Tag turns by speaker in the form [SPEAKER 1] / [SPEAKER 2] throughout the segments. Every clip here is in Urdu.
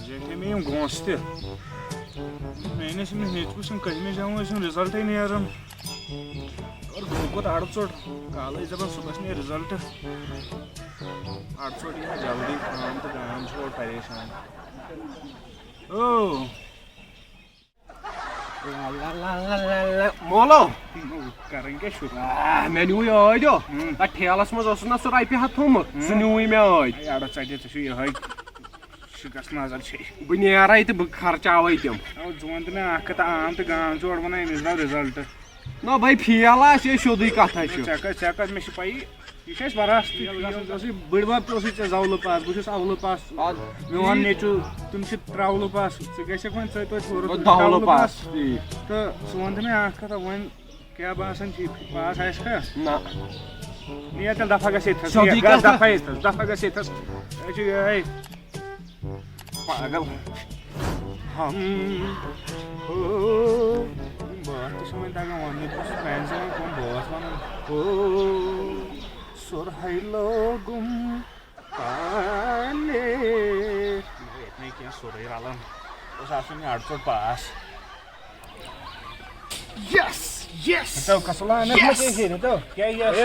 [SPEAKER 1] جیٹھے میں یم گونس تہ میٲنِس أمِس نیٚچوِس چھُنہٕ کٔہمہِ جمٲژ ہُنٛد رِزلٹٕے نیران اور گوٚمُت اَڑٕ ژوٚٹ کالٕے دَپان صُبحس نیرِ رِزلٹ اَڑٕ ژوٚٹ یی ہا جلدی کٲم تہٕ گام چھُ اورٕ پریشان او
[SPEAKER 2] مولو
[SPEAKER 1] کرٕنۍ کیٛاہ چھُ
[SPEAKER 2] مےٚ نیوٗ یہِ ٲدۍ تَتھ ٹھیلَس منٛز اوسُس نا سُہ رۄپیہِ ہَتھ تھوٚمُت سُہ نیوٗوٕے مےٚ ٲدۍ
[SPEAKER 1] اَڑٕ ژَٹہِ ژٕ چھُ یِہوے شِکس نظر چھے
[SPEAKER 2] بہٕ نیرے تہٕ بہٕ خرچاوے تِم
[SPEAKER 1] ژٕ وَن تہٕ مےٚ اکھ کَتھ عام تہٕ گام چھُ اورٕ وَنان أمِس درٛاو رِزلٹ
[SPEAKER 2] نہ بھائی فیل آسہِ سیوٚدُے کَتھا چھُ
[SPEAKER 1] ژےٚ کَتھ مےٚ چھِ پَیی یہِ چھِ اَسہِ وراثتی اوسُے بٔڈبب تہِ اوسُے ژےٚ زولہٕ پاس بہٕ چھُس اولہٕ پاس میون نیٚچوٗ تِم چھِ ترٛاولہٕ پاس ژٕ گژھکھ وۄنۍ ژٕ توتہِ
[SPEAKER 2] دولہٕ پاس
[SPEAKER 1] تہٕ ژٕ وَن تہٕ مےٚ اکھ کَتھا وۄنۍ کیٛاہ باسان چھِ پاس آسہِ کھا
[SPEAKER 2] نہ
[SPEAKER 1] نیر تیٚلہِ دفعہ گژھِ ییٚتھَس دفعہ ییٚتھَس دفعہ گژھِ ییٚتھَس یہِ چھُ یِہوے پاگل ہم بٲتھ تہِ چھِ وۄنۍ تگان وَننٕے بہٕ چھُس پرٛانہِ زمانہٕ کٕم بٲتھ وَنان سُرہَے لوگُم پالے ییٚتہِ نَے کینٛہہ سورُے رَلان اوس آسان یہِ اَڑٕ ژوٚٹ پاس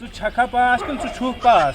[SPEAKER 1] ژٕ چھکھا پاس کِنہٕ ژٕ چھُکھ پاس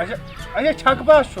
[SPEAKER 1] اچھا اچھا چھکھ پاس چھُ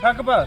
[SPEAKER 1] چھکھ پاس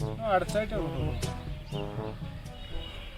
[SPEAKER 1] اَڑٕ ژَٹہِ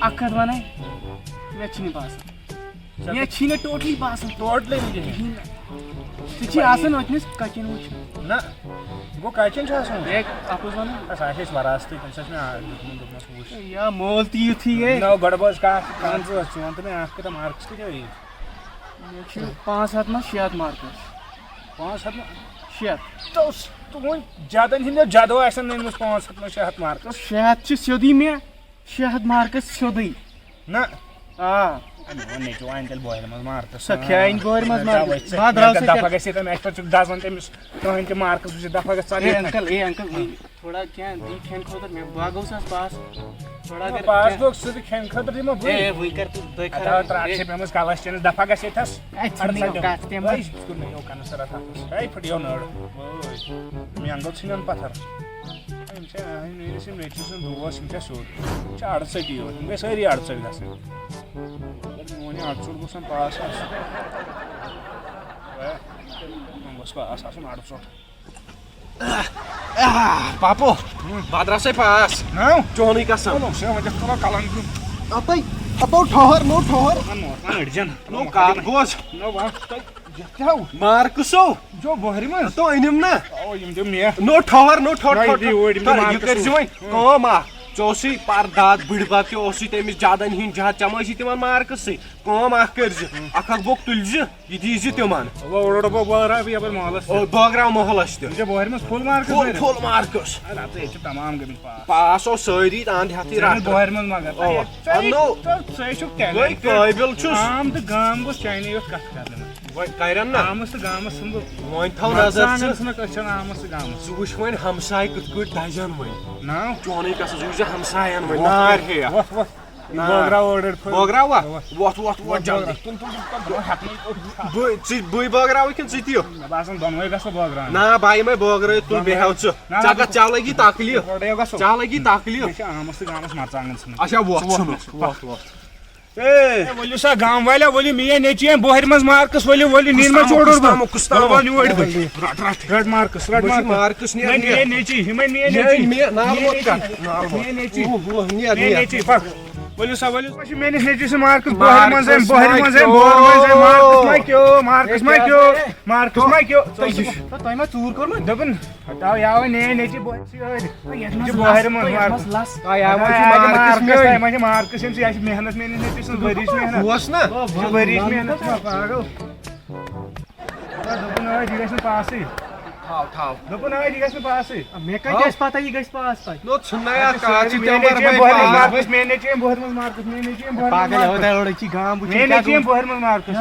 [SPEAKER 3] اکھ کتھ وَنَے مےٚ چھِنہٕ باسان مےٚ چھِنہٕ ٹوٹلی باسان
[SPEAKER 1] ٹوٹلی نہٕ کِہیٖنۍ
[SPEAKER 3] کِہیٖنۍ نہٕ ژٕ چھِ آسان أتۍنَس کَچَن وٕچھ
[SPEAKER 1] نہ گوٚو کَچن چھُ آسان
[SPEAKER 3] ہے اَپُز وَنُن
[SPEAKER 1] اَسہِ آسہِ اَسہِ وراثتی تٔمِس آسہِ مےٚ دیُتمُت دوٚپمَس وٕچھ
[SPEAKER 3] یا مول تہِ یُتھُے ہے
[SPEAKER 1] نو گۄڈٕ بوز کَتھ ژٕ وَن تہٕ مےٚ اکھ کَتھ مارکٕس کۭتیاہ یی
[SPEAKER 3] مےٚ چھِ 500 منٛز 600 مارکٕس
[SPEAKER 1] 500
[SPEAKER 3] 600
[SPEAKER 1] وۄنۍ جدن ہِنٛدیو جدو آسن أنۍمٕژ 500 منٛز 600 مارکٕس
[SPEAKER 3] 600 چھِ سیوٚدُے مےٚ 600 مارکٕس سیوٚدُے
[SPEAKER 1] نہ
[SPEAKER 3] آ
[SPEAKER 1] میون نیٚچوٗ اَنہِ تیٚلہِ بورِ منٛز مارکٕس
[SPEAKER 3] سۄ کھیانہِ بورِ منٛز مارکٕس
[SPEAKER 1] دفعہ گژھِ ییٚتٮ۪ن اَسہِ پَتہٕ چھُ دَزان تٔمِس کٕہٕنۍ تہِ مارکٕس وٕچھِتھ دفعہ گژھِ
[SPEAKER 3] اے انکل تھوڑا کینٛہہ دی کھٮ۪نہٕ خٲطرٕ مےٚ بہٕ گوٚوُس حظ پاس تھوڑا اگر
[SPEAKER 1] پاس گوٚو سُہ تہِ کھٮ۪نہٕ خٲطرٕ دِمو
[SPEAKER 3] اے وٕے کر ژٕ دۄیہِ
[SPEAKER 1] ترٛاٹ چھِ پیٚمٕژ کَلَس چٲنِس دفعہ گژھِ ییٚتھَس پھٕٹیو نٔر مینٛگو ژھٕنن پَتھر یِم چھِ میٲنِس یِم نیٚچوۍ سُنٛد دوس یِم چھِ سیوٚد یِم چھِ اَڑٕ ژٔٹی یوت یِم گٔے سٲری اَڑٕ ژٔٹۍ گژھٕنۍ میون یہِ اَڑٕ ژوٚٹ گوٚژھ وۄنۍ پاس آسُن وۄنۍ گوٚژھ پاس آسُن اَڑٕ ژوٚٹ
[SPEAKER 2] پاپو بہٕ درٛاسے پاس
[SPEAKER 1] نو
[SPEAKER 2] چونٕے قسم
[SPEAKER 1] وۄنۍ تُلو کَلَن
[SPEAKER 2] اَپے ہَپو ٹھٔہر نو ٹھٔہر
[SPEAKER 1] أڑجن
[SPEAKER 2] نو کَتھ بوز
[SPEAKER 1] نو کیٛاہ
[SPEAKER 2] مارکٕسو
[SPEAKER 1] جو بۄہرِ منٛز
[SPEAKER 2] تو أنِم نا
[SPEAKER 1] او یِم دِم مےٚ
[SPEAKER 2] نو ٹھٔہر نو ٹھٔہر
[SPEAKER 1] یہِ
[SPEAKER 2] یہِ کٔرۍزِ وۄنۍ کٲم اکھ ژےٚ اوسُے پرداد بٕڈبب تہِ اوسُے تٔمِس جادن ہِنٛدۍ جاد ژےٚ ما ٲسی تِمن مارکٕسٕے کٲم اکھ کٔرۍزِ اکھ اکھ بوٚک تُلۍزِ یہِ دیٖزِ تِمن
[SPEAKER 1] اوٚڑ بٲراو یپٲرۍ محلس
[SPEAKER 2] بٲگراو محلس تہِ
[SPEAKER 1] بۄہرِ منٛز فُل مارکٕس
[SPEAKER 2] فُل مارکٕس
[SPEAKER 1] ییٚتہِ چھِ تمام گٔمٕتۍ پاس
[SPEAKER 2] پاس اوس سٲری اَنٛد ہٮ۪تھٕے رَٹھ
[SPEAKER 1] بۄہرِ منٛز مگر ژٕ چھُکھ
[SPEAKER 2] وۄنۍ قٲبِل چھُس
[SPEAKER 1] عام تہٕ گام گوٚژھ چانہِ یوت کتھ کرنہٕ
[SPEAKER 2] وۄنۍ کَرن نا
[SPEAKER 1] عامس تہٕ گامس ژھٕنہٕ بہٕ
[SPEAKER 2] وۄنۍ تھاو نظر
[SPEAKER 1] ژھٕنکھ أچھن عامس تہٕ گامس
[SPEAKER 2] ژٕ وٕچھ وۄنۍ ہمساے کِتھ کٲٹھۍ دَزن وۄنۍ
[SPEAKER 1] ناو
[SPEAKER 2] چونٕے قسم ژٕ وٕچھ ہمساین وۄنۍ نار ہیٚیَکھ
[SPEAKER 1] وۄتھ وۄتھ بٲگراو أڑ
[SPEAKER 2] بٲگراوا وۄتھ وۄتھ وۄتھ جلدی بٕے بٲگراوٕ کِنہٕ ژٕ تہِ
[SPEAKER 1] مےٚ باسان دۄنوے گژھو بٲگراوٕنۍ
[SPEAKER 2] نا بہٕ یِمے بٲگرٲیِتھ تُل بیٚیہِ ہٮ۪و ژٕ ژےٚ لگی تکلیٖف ژےٚ لگی تکلیٖف
[SPEAKER 1] مےٚ چھِ عامس تہٕ گامس مرژانٛگن ژھٕنٕکۍ
[SPEAKER 2] اچھا وۄتھ ژھٕنُس وۄتھ وۄتھ
[SPEAKER 1] ؤلِو سا گام والیو ؤلِو میٲنۍ نیٚچوۍ أنۍ بۄہرِ منٛز مارکٕس ؤلِو ؤلِو نیٖن ما چوڑُر رٹ مارکٕس رٹ
[SPEAKER 2] مارکٕس
[SPEAKER 1] میٲنۍ نیٚچوۍ یِمے میٲنۍ نیٚچوۍ پکھ ؤلِو سا ؤلِو سا چھِ میٲنِس نیٚچوۍ سٕنٛز مارکٕس بۄہرِ منٛز أمۍ مارکٕس ما کیو
[SPEAKER 3] تۄہہِ ما ژوٗر کوٚرمُت
[SPEAKER 1] دوٚپُن ہٹاو یاوے میٲنۍ نیٚچوۍ بۄہرِ منٛز مارکٕس ییٚمہِ سۭتۍ آسہِ محنت میٲنِس نیٚچوۍ سٕنٛز ؤرِش محنت
[SPEAKER 2] اوس نا
[SPEAKER 1] ؤرِش محنت پاگل دوٚپُن یہِ گژھِ نہٕ پاسٕے
[SPEAKER 2] تھاو
[SPEAKER 1] دوٚپُن ٲدۍ یہِ گژھِ نہٕ پاسٕے
[SPEAKER 3] مےٚ کَتہِ آسہِ پتہ یہِ گژھِ پاس تۄہہِ
[SPEAKER 2] نو ژھنیا کاچ
[SPEAKER 1] مےٚ نیچے بۄہرِ منٛز مارکس مےٚ نیچے
[SPEAKER 3] پاگل ہوتا ہے اوڑ چی گام
[SPEAKER 1] مےٚ نیچے بۄہرِ منٛز مارکس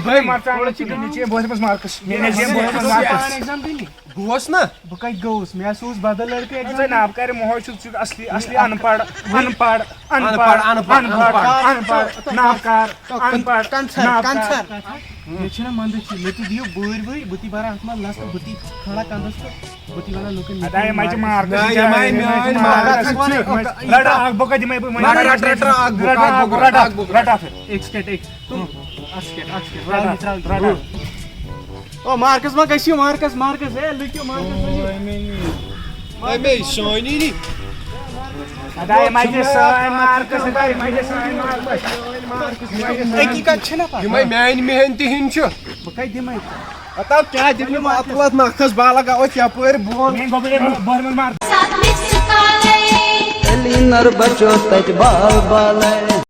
[SPEAKER 1] بۄہرِ منٛز مارکس مےٚ نیچے بۄہرِ منٛز مارکس
[SPEAKER 3] ایگزام دِنہِ
[SPEAKER 2] بہٕ اوس نا
[SPEAKER 3] بہٕ کَتہِ گوٚوُس مےٚ ہسا اوس بدل لڑکہٕ
[SPEAKER 1] ژٕ
[SPEAKER 3] ایگزام
[SPEAKER 1] ناب کرِ موج چھُکھ اصلی اصلی ان پڑھ ان پڑھ ان پڑھ ان پڑھ ان پڑھ نابکار ان پڑھ
[SPEAKER 3] کنسر مےٚ چھِنہ منٛدچھی مےٚ تہِ دِیِو بٔرۍ ؤرۍ بہٕ تہِ بَرٕ اَتھ منٛز لَس تہٕ بہٕ تہِ کھڑا کَنٛدَس پٮ۪ٹھ بہٕ تہِ وَنان لُکَن
[SPEAKER 1] ادا یہِ مَچہِ مارکس
[SPEAKER 2] میٛٲنۍ
[SPEAKER 1] رٹا اکھ بُکہ دِمے بہٕ رٹا پھر
[SPEAKER 3] ایک سکیٹ ایک اکھ سکیٹ رٹا او مارکس ما گژھِو مارکس مارکس ہے لُکِو مارکس
[SPEAKER 2] مے سونی نی
[SPEAKER 1] ادا یہِ مَچہِ سٲنۍ مارکس ادا یہِ مَچہِ سٲنۍ مارکس
[SPEAKER 3] حقیٖقت چھِنہ پتہ
[SPEAKER 2] یِمے میانہِ محنتہِ ہِنٛدۍ چھِ
[SPEAKER 3] بہٕ کَتہِ دِمے
[SPEAKER 2] پتہ کیٛاہ دِمہٕ مطلب نکھس بالا گوٚو یپٲرۍ بۄن
[SPEAKER 1] میٛٲنۍ بۄہرِ منٛز مارکس
[SPEAKER 4] کلینر بچو تت بال بالے